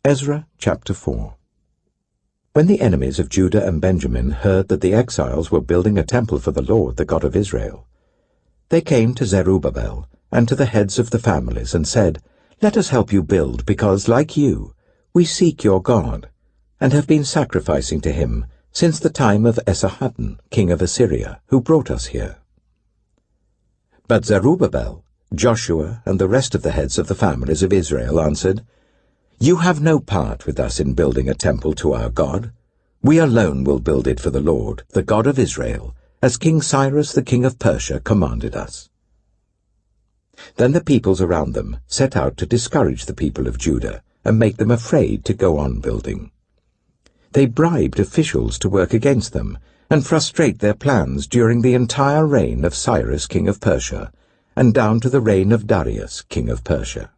Ezra chapter 4. When the enemies of Judah and Benjamin heard that the exiles were building a temple for the Lord, the God of Israel, they came to Zerubbabel and to the heads of the families and said, "Let us help you build, because, like you, we seek your God, and have been sacrificing to him since the time of Esarhaddon, king of Assyria, who brought us here." But Zerubbabel, Joshua, and the rest of the heads of the families of Israel answered, "You have no part with us in building a temple to our God. We alone will build it for the Lord, the God of Israel, as King Cyrus the king of Persia commanded us." Then the peoples around them set out to discourage the people of Judah and make them afraid to go on building. They bribed officials to work against them and frustrate their plans during the entire reign of Cyrus king of Persia and down to the reign of Darius king of Persia.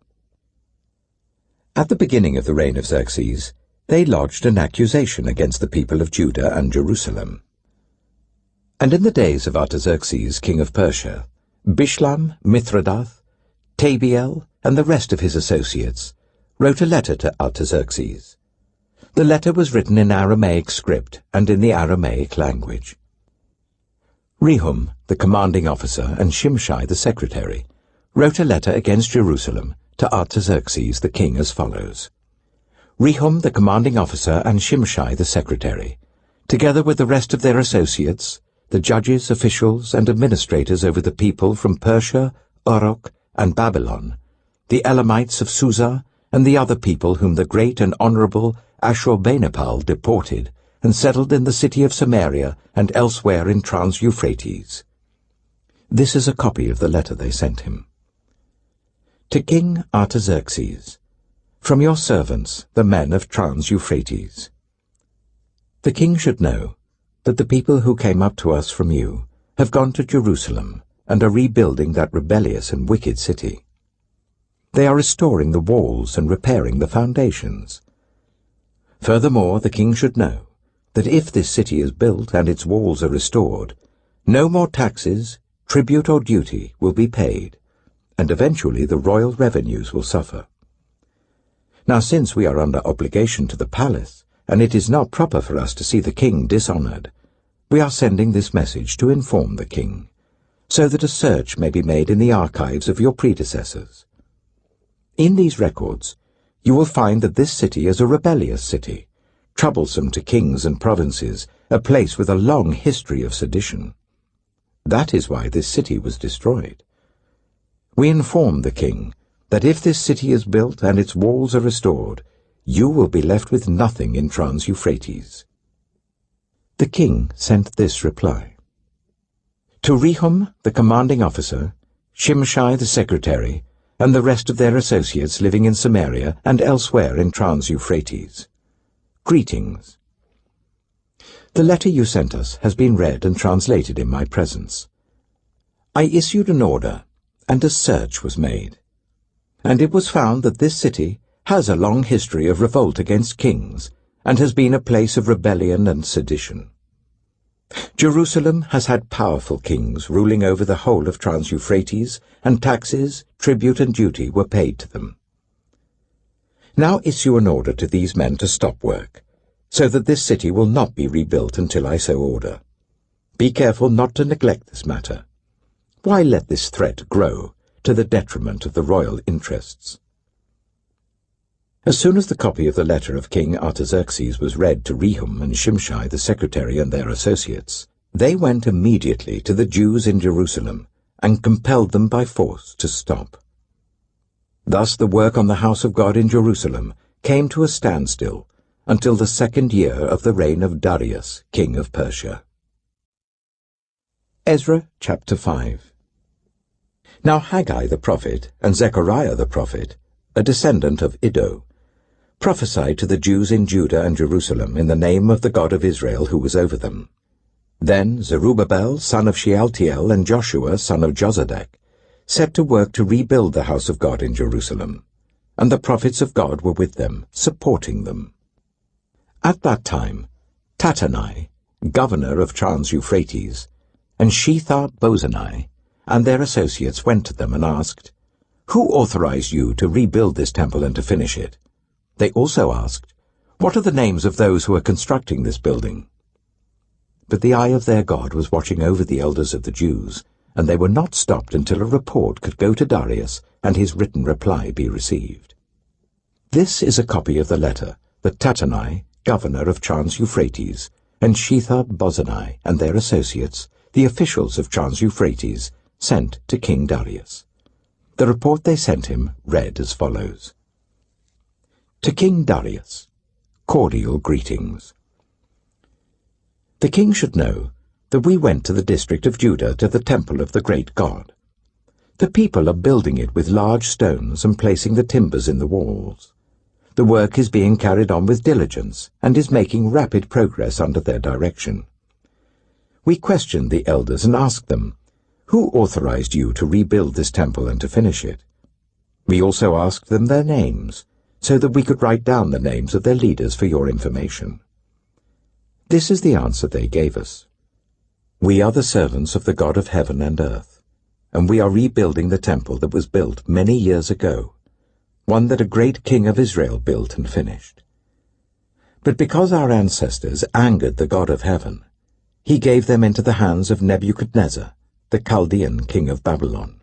At the beginning of the reign of Xerxes, they lodged an accusation against the people of Judah and Jerusalem. And in the days of Artaxerxes, king of Persia, Bishlam, Mithredath, Tabiel, and the rest of his associates wrote a letter to Artaxerxes. The letter was written in Aramaic script and in the Aramaic language. Rehum, the commanding officer, and Shimshai, the secretary, wrote a letter against Jerusalem to Artaxerxes the king as follows. Rehum, the commanding officer, and Shimshai, the secretary, together with the rest of their associates, the judges, officials, and administrators over the people from Persia, Uruk, and Babylon, the Elamites of Susa, and the other people whom the great and honorable Ashurbanipal deported and settled in the city of Samaria and elsewhere in Trans-Euphrates. This is a copy of the letter they sent him. To King Artaxerxes, from your servants, the men of Trans-Euphrates. The king should know that the people who came up to us from you have gone to Jerusalem and are rebuilding that rebellious and wicked city. They are restoring the walls and repairing the foundations. Furthermore, the king should know that if this city is built and its walls are restored, no more taxes, tribute or duty will be paid, and eventually the royal revenues will suffer. Now, since we are under obligation to the palace, and it is not proper for us to see the king dishonored, we are sending this message to inform the king, so that a search may be made in the archives of your predecessors. In these records, you will find that this city is a rebellious city, troublesome to kings and provinces, a place with a long history of sedition. That is why this city was destroyed. We inform the king that if this city is built and its walls are restored, you will be left with nothing in Trans-Euphrates. The king sent this reply. To Rehum, the commanding officer, Shimshai the secretary, and the rest of their associates living in Samaria and elsewhere in Trans-Euphrates. Greetings. The letter you sent us has been read and translated in my presence. I issued an order, and a search was made, and it was found that this city has a long history of revolt against kings and has been a place of rebellion and sedition. Jerusalem has had powerful kings ruling over the whole of Trans-Euphrates, and taxes, tribute and duty were paid to them. Now issue an order to these men to stop work, so that this city will not be rebuilt until I so order. Be careful not to neglect this matter. Why let this threat grow to the detriment of the royal interests? As soon as the copy of the letter of King Artaxerxes was read to Rehum and Shimshai the secretary and their associates, they went immediately to the Jews in Jerusalem and compelled them by force to stop. Thus the work on the house of God in Jerusalem came to a standstill until the 2nd year of the reign of Darius, king of Persia. Ezra chapter 5. Now Haggai the prophet and Zechariah the prophet, a descendant of Iddo, prophesied to the Jews in Judah and Jerusalem in the name of the God of Israel who was over them. Then Zerubbabel, son of Shealtiel, and Joshua, son of Jozadak, set to work to rebuild the house of God in Jerusalem, and the prophets of God were with them, supporting them. At that time, Tattenai, governor of Trans-Euphrates, and Shethar-Bozenai, and their associates went to them and asked, "Who authorized you to rebuild this temple and to finish it?" They also asked, "What are the names of those who are constructing this building?" But the eye of their God was watching over the elders of the Jews, and they were not stopped until a report could go to Darius and his written reply be received. This is a copy of the letter that Tattenai, governor of Trans-Euphrates, and Shethar-Bozenai and their associates, the officials of Trans-Euphrates, sent to King Darius. The report they sent him read as follows. To King Darius, cordial greetings. The king should know that we went to the district of Judah to the temple of the great God. The people are building it with large stones and placing the timbers in the walls. The work is being carried on with diligence and is making rapid progress under their direction. We questioned the elders and asked them, "Who authorized you to rebuild this temple and to finish it?" We also asked them their names, so that we could write down the names of their leaders for your information. This is the answer they gave us. We are the servants of the God of heaven and earth, and we are rebuilding the temple that was built many years ago, one that a great king of Israel built and finished. But because our ancestors angered the God of heaven, he gave them into the hands of Nebuchadnezzar, the Chaldean king of Babylon,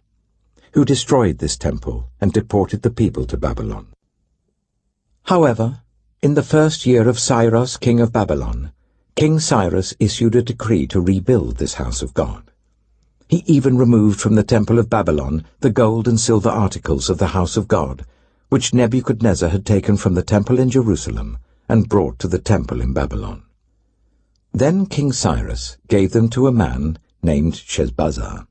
who destroyed this temple and deported the people to Babylon. However, in the first year of Cyrus, king of Babylon, King Cyrus issued a decree to rebuild this house of God. He even removed from the temple of Babylon the gold and silver articles of the house of God, which Nebuchadnezzar had taken from the temple in Jerusalem and brought to the temple in Babylon. Then King Cyrus gave them to a man named Sheshbazzar,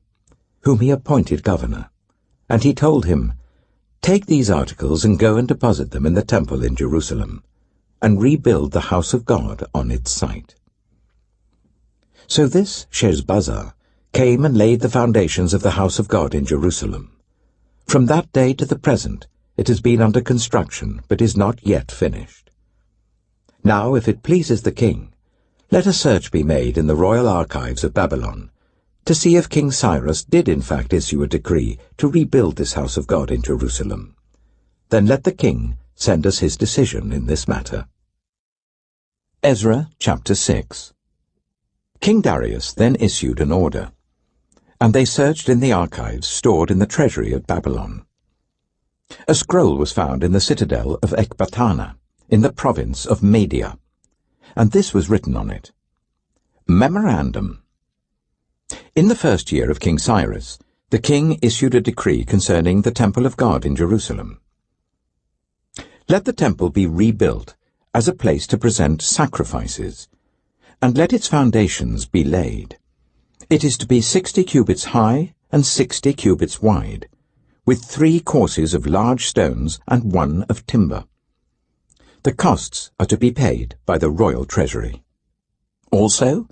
whom he appointed governor, and he told him, "Take these articles and go and deposit them in the temple in Jerusalem, and rebuild the house of God on its site." So this Sheshbazzar came and laid the foundations of the house of God in Jerusalem. From that day to the present it has been under construction, but is not yet finished. Now, if it pleases the king, let a search be made in the royal archives of Babylon, to see if King Cyrus did in fact issue a decree to rebuild this house of God in Jerusalem. Then let the king send us his decision in this matter. Ezra chapter 6. King Darius then issued an order, and they searched in the archives stored in the treasury at Babylon. A scroll was found in the citadel of Ecbatana, in the province of Media, and this was written on it. Memorandum. In the first year of King Cyrus, the king issued a decree concerning the temple of God in Jerusalem. Let the temple be rebuilt as a place to present sacrifices, and let its foundations be laid. It is to be 60 cubits high and 60 cubits wide, with 3 courses of large stones and 1 of timber. The costs are to be paid by the royal treasury. Also,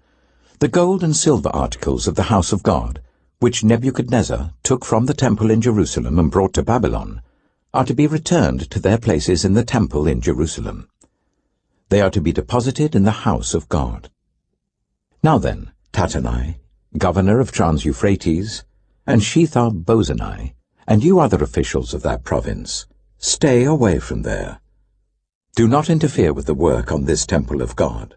the gold and silver articles of the house of God, which Nebuchadnezzar took from the temple in Jerusalem and brought to Babylon, are to be returned to their places in the temple in Jerusalem. They are to be deposited in the house of God. Now then, Tattenai, governor of Trans-Euphrates, and Shethar-Bozenai, and you other officials of that province, stay away from there. Do not interfere with the work on this temple of God.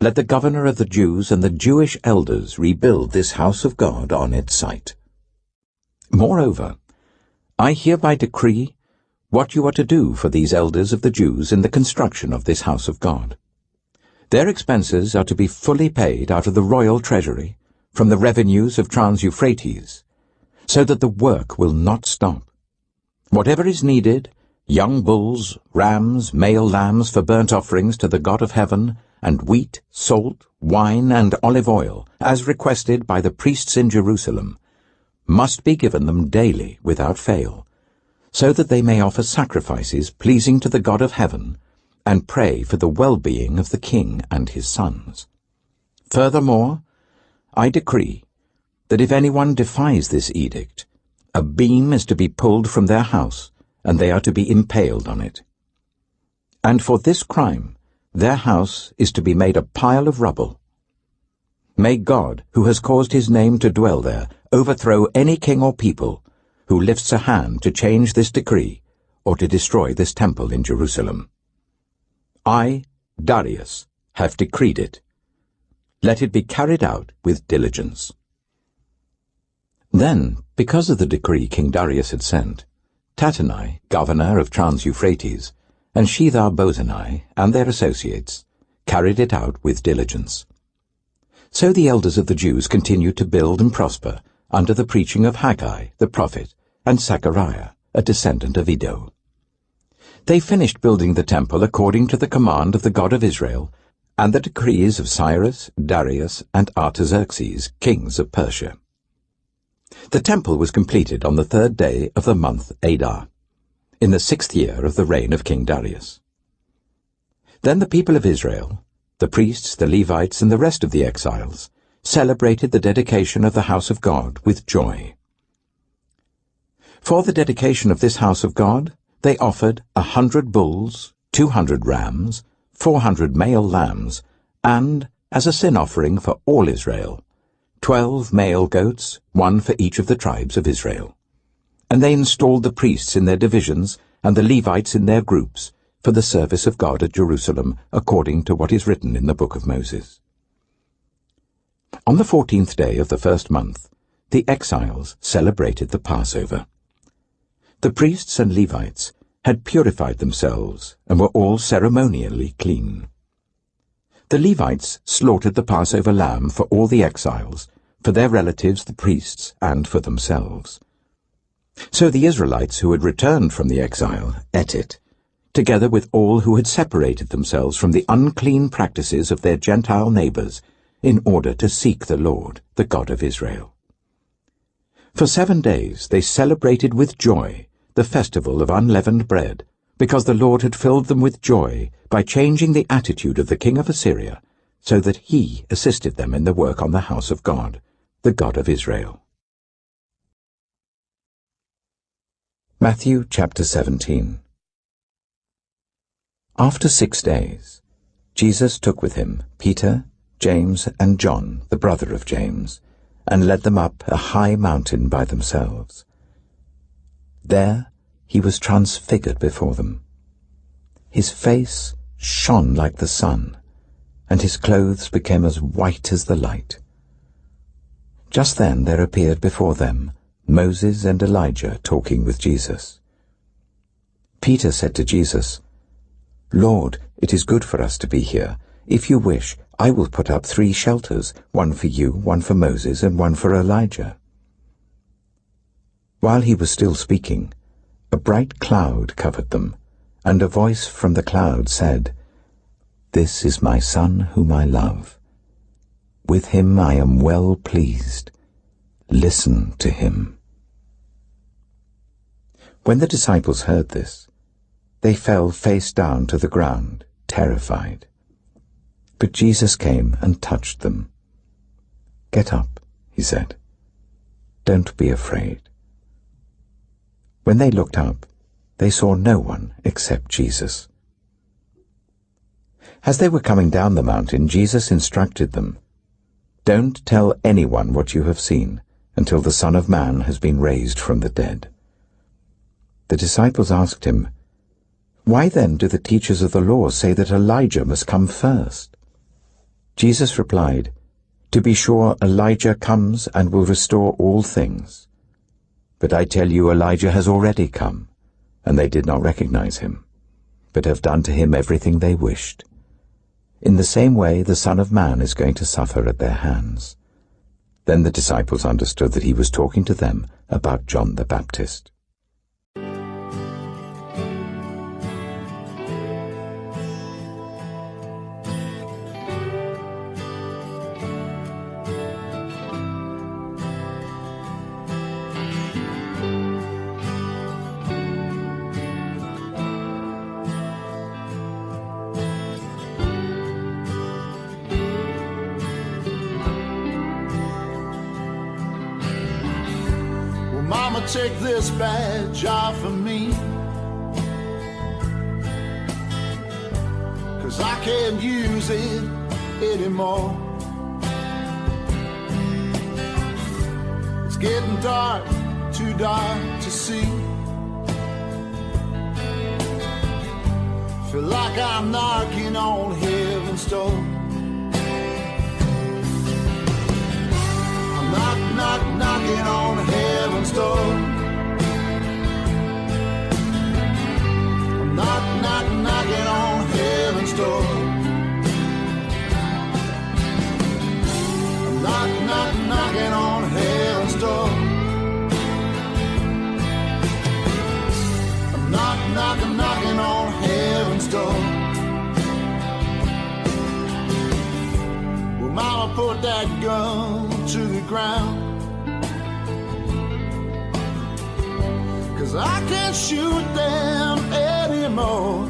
Let the governor of the Jews and the Jewish elders rebuild this house of God on its site. Moreover, I hereby decree what you are to do for these elders of the Jews in the construction of this house of God. Their expenses are to be fully paid out of the royal treasury, from the revenues of Trans-Euphrates, so that the work will not stop. Whatever is needed, young bulls, rams, male lambs for burnt offerings to the God of heaven, and wheat, salt, wine, and olive oil, as requested by the priests in Jerusalem, must be given them daily without fail, so that they may offer sacrifices pleasing to the God of heaven, and pray for the well-being of the king and his sons. Furthermore, I decree that if anyone defies this edict, a beam is to be pulled from their house, and they are to be impaled on it. And for this crime, their house is to be made a pile of rubble. May God, who has caused his name to dwell there, overthrow any king or people who lifts a hand to change this decree, or to destroy this temple in Jerusalem. I, Darius, have decreed it. Let it be carried out with diligence." Then, because of the decree King Darius had sent, Tattenai, governor of Trans-Euphrates, and Shethar-Bozenai and their associates carried it out with diligence. So the elders of the Jews continued to build and prosper under the preaching of Haggai the prophet and Zechariah, a descendant of Iddo. They finished building the temple according to the command of the God of Israel and the decrees of Cyrus, Darius, and Artaxerxes, kings of Persia. The temple was completed on the 3rd day of the month Adar, in the 6th year of the reign of King Darius. Then the people of Israel, the priests, the Levites, and the rest of the exiles, celebrated the dedication of the house of God with joy. For the dedication of this house of God, they offered 100 bulls, 200 rams, 400 male lambs, and, as a sin offering for all Israel, 12 male goats, one for each of the tribes of Israel. And they installed the priests in their divisions and the Levites in their groups for the service of God at Jerusalem, according to what is written in the book of Moses. On the 14th day of the 1st month, the exiles celebrated the Passover. The priests and Levites had purified themselves and were all ceremonially clean. The Levites slaughtered the Passover lamb for all the exiles, for their relatives the priests, and for themselves. So the Israelites who had returned from the exile ate it, together with all who had separated themselves from the unclean practices of their Gentile neighbors, in order to seek the Lord, the God of Israel. For 7 days they celebrated with joy the festival of unleavened bread, because the Lord had filled them with joy by changing the attitude of the king of Assyria, so that he assisted them in the work on the house of God, the God of Israel. Matthew chapter 17. After 6 days, Jesus took with him Peter, James, and John, the brother of James, and led them up a high mountain by themselves. There he was transfigured before them. His face shone like the sun, and his clothes became as white as the light. Just then there appeared before them Moses and Elijah talking with Jesus. Peter said to Jesus, "Lord, it is good for us to be here. If you wish, I will put up 3 shelters, one for you, one for Moses, and one for Elijah." While he was still speaking, a bright cloud covered them, and a voice from the cloud said, "This is my Son whom I love. With him I am well pleased. Listen to him." When the disciples heard this, they fell face down to the ground, terrified. But Jesus came and touched them. "Get up," he said. "Don't be afraid." When they looked up, they saw no one except Jesus. As they were coming down the mountain, Jesus instructed them, "Don't tell anyone what you have seen until the Son of Man has been raised from the dead." The disciples asked him, "Why then do the teachers of the law say that Elijah must come first?" Jesus replied, "To be sure, Elijah comes and will restore all things. But I tell you, Elijah has already come, and they did not recognize him, but have done to him everything they wished. In the same way the Son of Man is going to suffer at their hands." Then the disciples understood that he was talking to them about John the Baptist. Mama, take this badge off of me, 'cause I can't use it anymore. It's getting dark, too dark to see. like I'm knocking on heaven's door. I'm knocking on heaven's door. I'm knocking on heaven's door. I'm knocking on heaven's door. I'm knocking on heaven's door. Well, Mama put that gun to the ground, 'cause I can't shoot them anymore.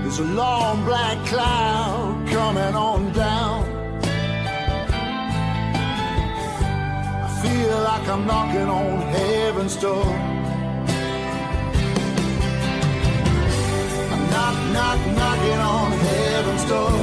There's a long black cloud coming on down. I feel like I'm knocking on heaven's door. I'm knocking on heaven's door.